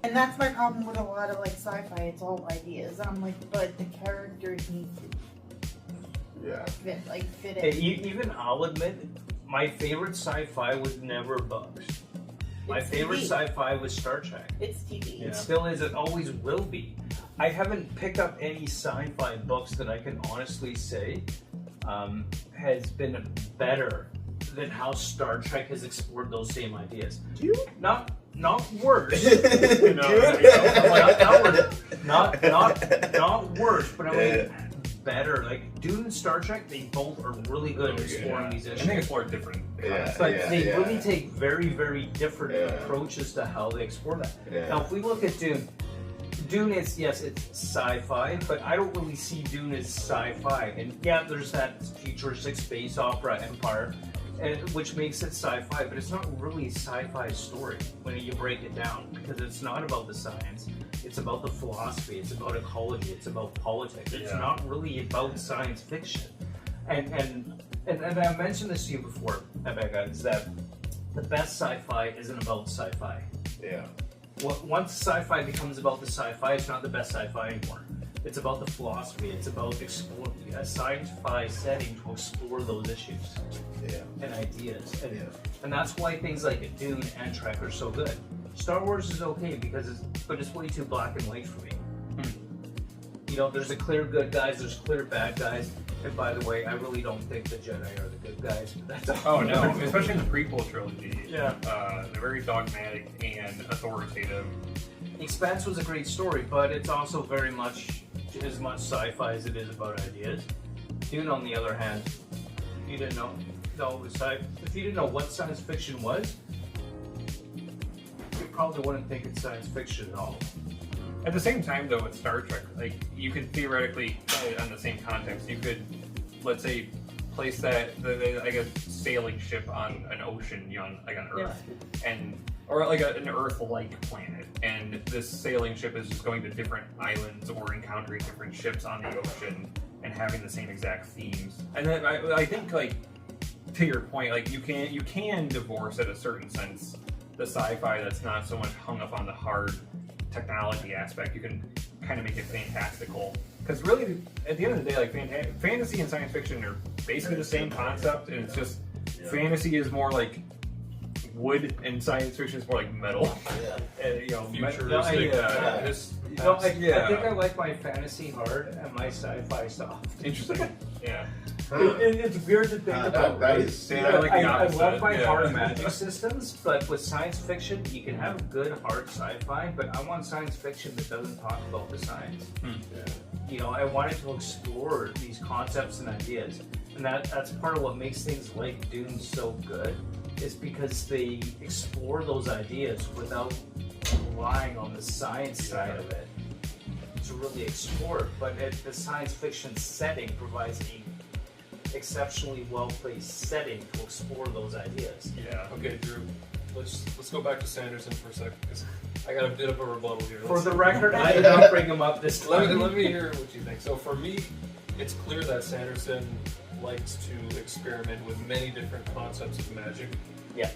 And that's my problem with a lot of like sci-fi. It's all ideas. And I'm like, but the characters need to fit in. Even I'll admit, my favorite sci-fi was never bugs. My favorite sci-fi was Star Trek. It's TV. It still is. It always will be. I haven't picked up any sci-fi books that I can honestly say has been better than how Star Trek has explored those same ideas. Not worse. Not worse, but I mean better. Like Dune and Star Trek, they both are really good at exploring these issues. And they explore different concepts. They really take very, very different approaches to how they explore that. Now, if we look at Dune, Dune is, yes, it's sci-fi, but I don't really see Dune as sci-fi. And yeah, there's that futuristic space opera empire, which makes it sci-fi, but it's not really a sci-fi story when you break it down, because it's not about the science. It's about the philosophy. It's about ecology. It's about politics. It's not really about science fiction. And I mentioned this to you before, Rebecca, is that the best sci-fi isn't about sci-fi. Yeah. Once sci-fi becomes about the sci-fi, it's not the best sci-fi anymore. It's about the philosophy. It's about exploring a sci-fi setting to explore those issues and ideas. And that's why things like Dune and Trek are so good. Star Wars is okay but it's way too black and white for me. You know, there's a clear good guys, there's clear bad guys. And by the way, I really don't think the Jedi are the good guys. But that's oh no, especially in the prequel trilogy. Yeah. They're very dogmatic and authoritative. Expanse was a great story, but it's also very much as much sci-fi as it is about ideas. Dune, on the other hand, if you didn't know what science fiction was, you probably wouldn't think it's science fiction at all. At the same time, though, with Star Trek, like you could theoretically, on the same context, you could, let's say, place that sailing ship on an ocean, on Earth, or like an Earth-like planet, and this sailing ship is just going to different islands or encountering different ships on the ocean and having the same exact themes. And then I think, like, to your point, like you can divorce, at a certain sense, the sci-fi that's not so much hung up on the hard technology aspect. You can kind of make it fantastical, because really at the end of the day, like fantasy and science fiction are basically the same concept, and it's just fantasy is more like wood and science fiction is more like metal. Futuristic. I think I like my fantasy hard and my sci-fi soft. Interesting. Yeah. It's weird to think about. I love my Yeah. hard magic systems, but with science fiction, you can have good hard sci-fi, but I want science fiction that doesn't talk about the science. You know, I wanted to explore these concepts and ideas, and that's part of what makes things like Dune so good, is because they explore those ideas without relying on the science side of it to really explore it, but the science fiction setting provides a exceptionally well-placed setting to explore those ideas. Yeah. Okay, Drew. Let's go back to Sanderson for a second, because I got a bit of a rebuttal here. For the record, I did not bring him up this time. Let me hear what you think. So for me, it's clear that Sanderson likes to experiment with many different concepts of magic. Yeah.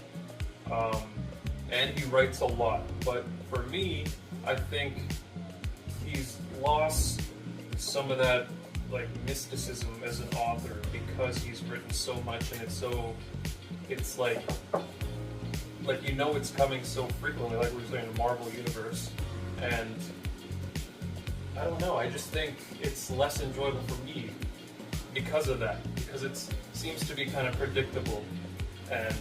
And he writes a lot. But for me, I think he's lost some of that like mysticism as an author, because he's written so much, and it's like you know it's coming so frequently, like we were saying, in the Marvel universe, and I don't know, I just think it's less enjoyable for me because of that, because it seems to be kind of predictable, and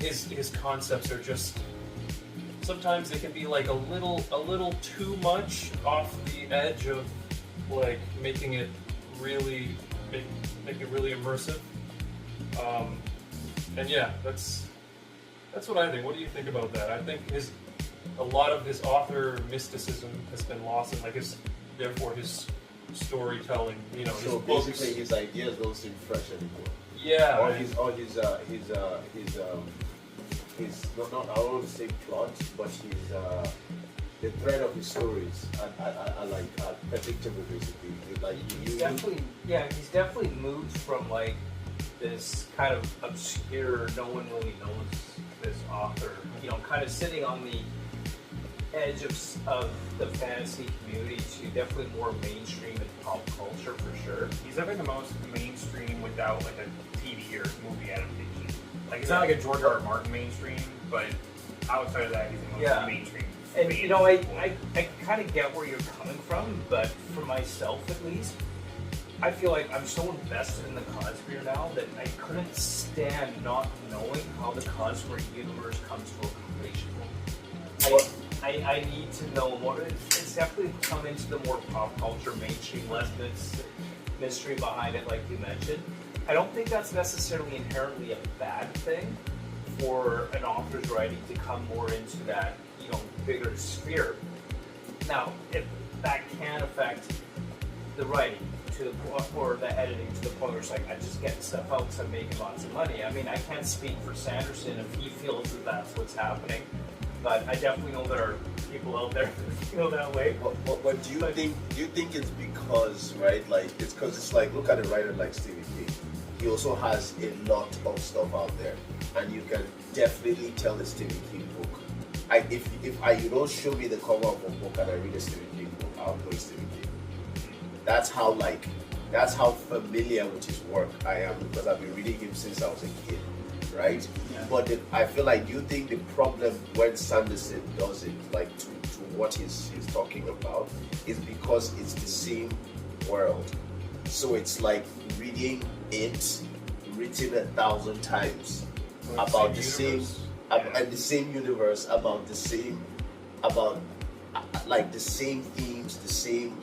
his concepts are just, sometimes they can be like a little too much off the edge of like making it really make it really immersive. And yeah, that's what I think. What do you think about that? I think a lot of his author mysticism has been lost, and therefore his storytelling. You know, so his books. basically his ideas don't seem fresh anymore. Yeah. Or his not I don't want to say plot, but the thread of his stories are like predictable, basically. Like he's definitely moved from like this kind of obscure, no one really knows this author, you know, kind of sitting on edge of the fantasy community to definitely more mainstream and pop culture for sure. He's definitely the most mainstream without like a TV or movie adaptation. Like it's not like a George R. R. Martin mainstream, but outside of that, he's the most mainstream. And you know, I kind of get where you're coming from, but for myself at least, I feel like I'm so invested in the Cosmere now that I couldn't stand not knowing how the Cosmere universe comes to a completion. I need to know more. It's definitely come into the more pop culture mainstream, less mystery behind it, like you mentioned. I don't think that's necessarily inherently a bad thing for an author's writing to come more into that, you know, bigger sphere. Now, if that can affect the writing to the point, or the editing to the point where it's like, I just get stuff out because I'm making lots of money. I mean, I can't speak for Sanderson if he feels that that's what's happening, but I definitely know there are people out there that feel that way. But do you think it's because, right, like, it's because it's like, look at a writer like Stephen King. He also has a lot of stuff out there, and you can definitely tell a Stephen King book. If you don't show me the cover of a book and I read a Stephen King book, I'll know it's Stephen King. That's how familiar with his work I am, because I've been reading him since I was a kid, right? Yeah. But I feel like, do you think the problem when Sanderson does it, like to what he's talking about, is because it's the same world? So it's like reading it written 1,000 times about the same and the same universe, about the same themes, the same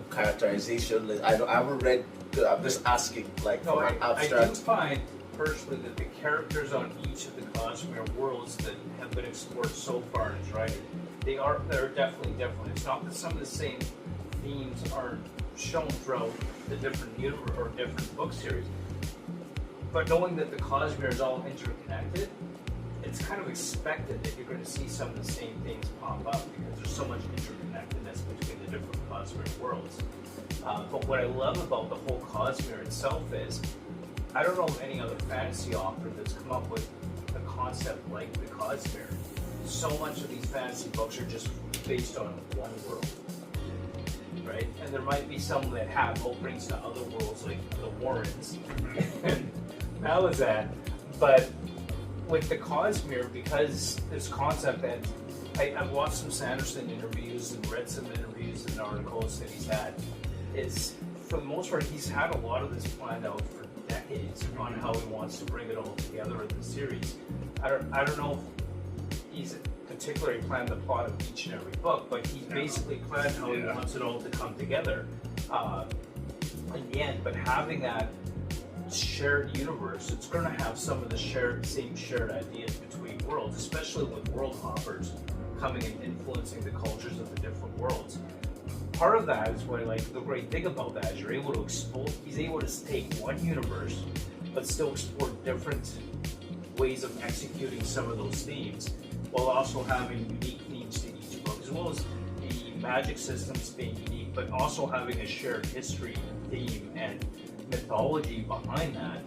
characterization. I haven't read. I'm just asking, like, from an abstract. I do find personally that the characters on each of the Cosmere worlds that have been explored so far in his writing, they're definitely different. It's not that some of the same themes aren't shown throughout the different universe or different book series, but knowing that the Cosmere is all interconnected, it's kind of expected that you're going to see some of the same things pop up because there's so much interconnectedness between the different Cosmere worlds. But what I love about the whole Cosmere itself is, I don't know of any other fantasy author that's come up with a concept like the Cosmere. So much of these fantasy books are just based on one world, right? And there might be some that have openings to other worlds, like the Warrens and Malazan, but with the Cosmere, because this concept that I've watched some Sanderson interviews and read some interviews and articles that he's had, is for the most part he's had a lot of this planned out for decades on how he wants to bring it all together in the series. I don't know if he's particularly planned the plot of each and every book, but he's basically planned how he wants it all to come together in the end. But having that shared universe, it's going to have some of the same shared ideas between worlds, especially with world hoppers coming and influencing the cultures of the different worlds. Part of that is what, like, the great thing about that is you're able to explore. He's able to take one universe, but still explore different ways of executing some of those themes, while also having unique themes to each book, as well as the magic systems being unique, but also having a shared history and theme and mythology behind that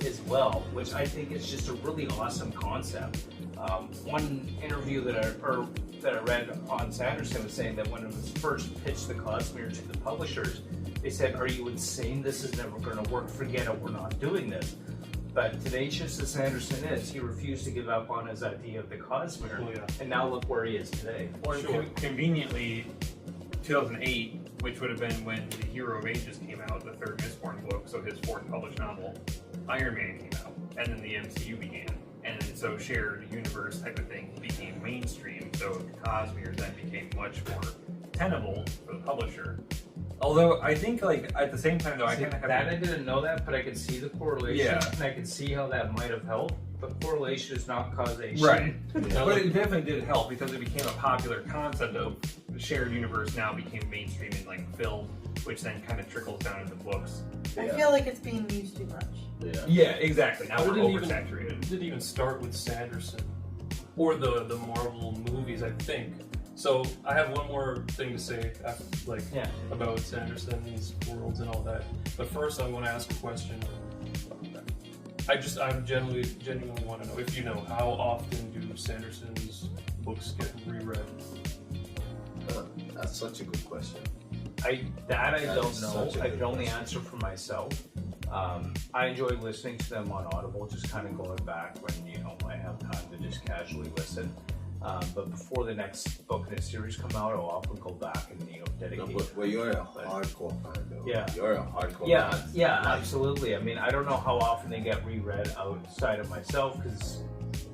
as well, which I think is just a really awesome concept. One interview that I read on Sanderson was saying that when it was first pitched the Cosmere to the publishers, they said, "Are you insane? This is never going to work. Forget it. We're not doing this." But tenacious as Sanderson is, he refused to give up on his idea of the Cosmere, and now look where he is today. Or conveniently, 2008, which would have been when The Hero of Ages came out, the third Mistborn book, so his fourth published novel, Iron Man came out, and then the MCU began. And so shared universe type of thing became mainstream, so Cosmere then became much more tenable for the publisher. Although I think, like, at the same time, though, I kind of have that. I didn't know that, but I could see the correlation, and I could see how that might have helped. But correlation is not causation, right? But it definitely did help because it became a popular concept of the shared universe. Now became mainstream in, like, film, which then kind of trickles down into books. I feel like it's being used too much. Yeah, exactly. Now we're oversaturated. It didn't even start with Sanderson or the Marvel movies, I think. So I have one more thing to say, about Sanderson's worlds and all that. But first, I want to ask a question. I genuinely want to know, if you know, how often do Sanderson's books get reread? That's such a good question. I That don't is know. such a I good can only question. answer for myself. I enjoy listening to them on Audible, just kind of going back when I have time to just casually listen. But before the next book in the series come out, I'll often go back and dedicate. Well, you're a hardcore fan, though. Yeah. You're a hardcore Yeah, fan. yeah, Like, absolutely. I mean, I don't know how often they get reread outside of myself because,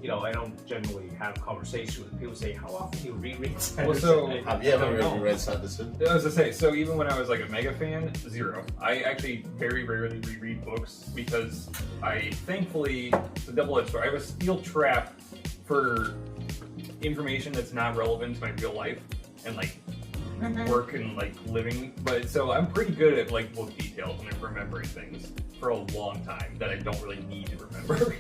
I don't generally have conversations with people say, how often do you reread Sanderson? so- Have you ever I don't know. read Sanderson? I was to say, so even when I was like a mega fan, zero. I actually very rarely reread books because thankfully, it's a double-edged sword. I have a steel trap for information that's not relevant to my real life and like work and like living. But so I'm pretty good at like book details and remembering things for a long time that I don't really need to remember.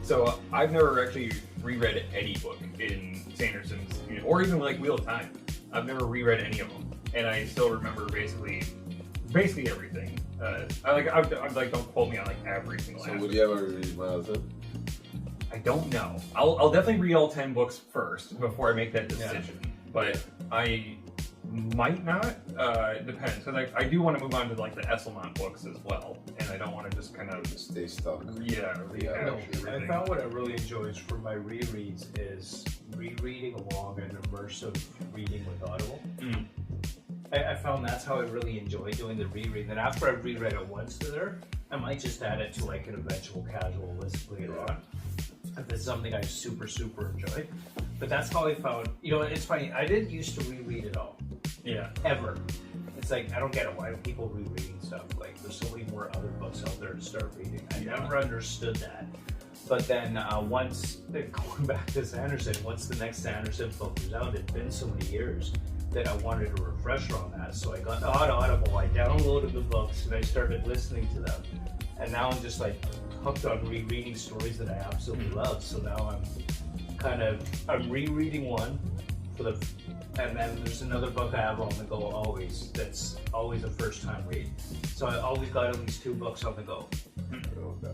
So I've never actually reread any book in Sanderson's, or even like Wheel of Time. I've never reread any of them, and I still remember basically everything. I'm like, don't quote me on like every single. So aspect. would you ever read Marathon? I don't know. I'll definitely read all 10 books first before I make that decision. But I might not. It depends, because I do want to move on to like the Esselmont books as well, and I don't want to just kind of Stay stuck. rehash No, I everything. found what I really enjoy for my rereads is rereading along and immersive reading with Audible. Mm. I found that's how I really enjoy doing the reread. And after I've reread it once to there, I might just add it to like an eventual casual list later on. If it's something I super enjoy. But that's how I found, it's funny, I didn't used to reread it all. Yeah. Ever. It's like, I don't get it. Why do people rereading stuff? Like, there's so many more other books out there to start reading. I never understood that. But then once, going back to Sanderson, once the next Sanderson book was out, it'd been so many years that I wanted a refresher on that. So I got on Audible, I downloaded the books, and I started listening to them. And now I'm just like hooked on rereading stories that I absolutely love. So now I'm rereading one and then there's another book I have on the go always. That's always a first time read. So I always got at least 2 books on the go.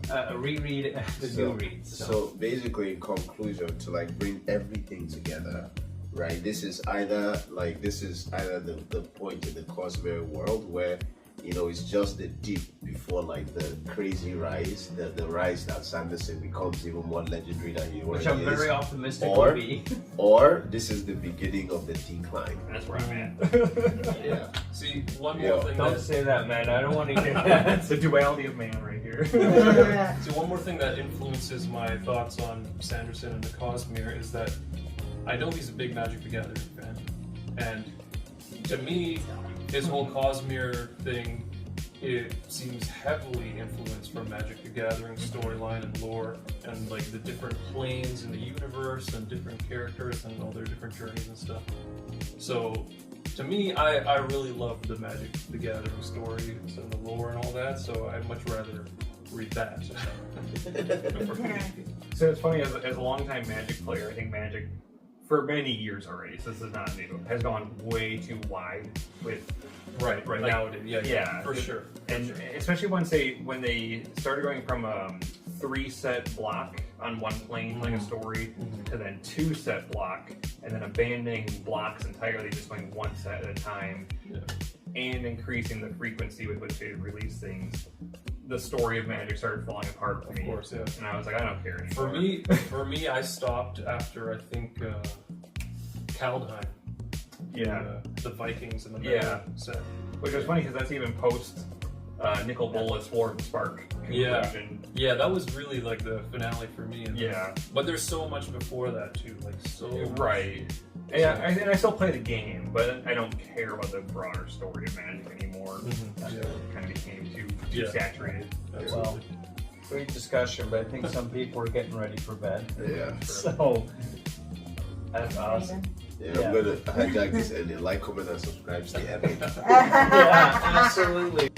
A reread and a new read. So basically, in conclusion, to like bring everything together, right? This is either the point in the Cosmere world where it's just the dip before like the crazy rise, the rise that Sanderson becomes even more legendary than he which already I'm is. very optimistic Or- will be. Or this is the beginning of the decline. That's where I'm at. Yeah. See, one Yeah. more thing Don't that say that, man. I don't want to hear that. That's the duality of man right here. one more thing that influences my thoughts on Sanderson and the Cosmere is that I know he's a big Magic the Gathering fan, and to me, his whole Cosmere thing, it seems heavily influenced from Magic the Gathering storyline and lore, and like the different planes in the universe and different characters and all their different journeys and stuff. So, to me, I really love the Magic the Gathering stories and the lore and all that. So I'd much rather read that. So it's funny, as a longtime Magic player, I think Magic, for many years already, so this is not new, has gone way too wide with Right like, nowadays, yeah, for it- sure. And especially when they started going from a 3-set block on one plane, telling a story, to then 2-set block, and then abandoning blocks entirely, just going 1 set at a time, Yeah. and increasing the frequency with which they release things. The story of Magic started falling apart for me. Of course, yeah. And I was like, I don't care anymore. For me, I stopped after I think Kaldheim. The Vikings and the Yeah. set. Which was funny because that's even post Nicol Bolas War of the Spark conclusion. Yeah, that was really like the finale for me. And Yeah. but there's so much before that too, like so. Right. Yeah, and I still play the game, but I don't care about the broader story of Magic anymore. That kind of became too Yeah. saturated. Absolutely. Great discussion, but I think some people are getting ready for bed. Yeah. So, that's awesome. Yeah, I'm gonna hijack this ending. Like, comment, and subscribe. Stay epic. Yeah, absolutely.